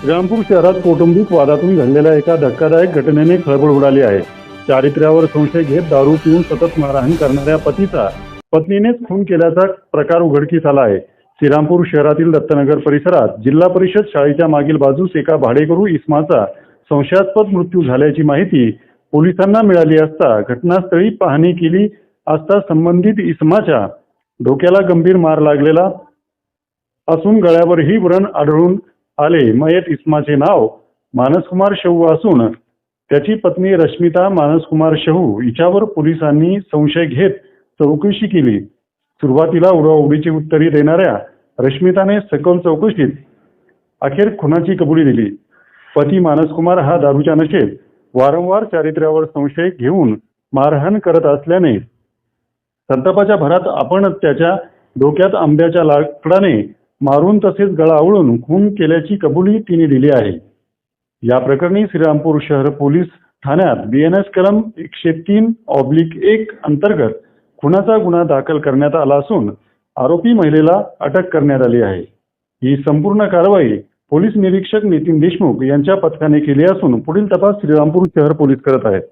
श्रीरामपूर शहरात कौटुंबिक वादातून घडलेल्या एका धक्कादायक घटनेने खळबळ उडाली आहे। चारित्र्यावर संशय घेत दारू पिऊन सतत मारहाण करणाऱ्या पतीचा पत्नीनेच खून केल्याचा प्रकार उघडकीस आला आहे। श्रीरामपूर शहरातील दत्तनगर परिसरात जिल्हा परिषद शाळेच्या मागील बाजूस एका भाडेकरू इसमाचा संशयास्पद मृत्यू झाल्याची माहिती पोलिसांना मिळाली असता घटनास्थळी पाहणी केली असता संबंधित इसमाच्या डोक्याला गंभीर मार लागलेला असून गळ्यावरही व्रण आढळून आले। मयत इसमाचे नाव मानसकुमार शहू असून त्याची पत्नी रश्मिता मानसकुमार शहू हिच्यावर पोलिसांनी संशय घेत चौकशी केली। सुरुवातीला उडवाउडवीची उत्तरे देणाऱ्या रश्मिताने सखोल चौकशीत अखेर खुनाची कबुली दिली। पती मानसकुमार हा दारूच्या नशेत वारंवार चारित्र्यावर संशय घेऊन मारहाण करत असल्याने संतापाच्या भरात आपण त्याच्या डोक्यात आंब्याच्या लाकडाने मारून तसेच गळा आवळून खून केल्याची कबुली तिने दिली आहे। या प्रकरणी श्रीरामपूर शहर पोलीस ठाण्यात BNS कलम 103/1 अंतर्गत खुनाचा गुन्हा दाखल करण्यात आला असून आरोपी महिलेला अटक करण्यात आली आहे। ही संपूर्ण कारवाई पोलीस निरीक्षक नितीन देशमुख यांच्या पथकाने केली असून पुढील तपास श्रीरामपूर शहर पोलीस करत आहेत।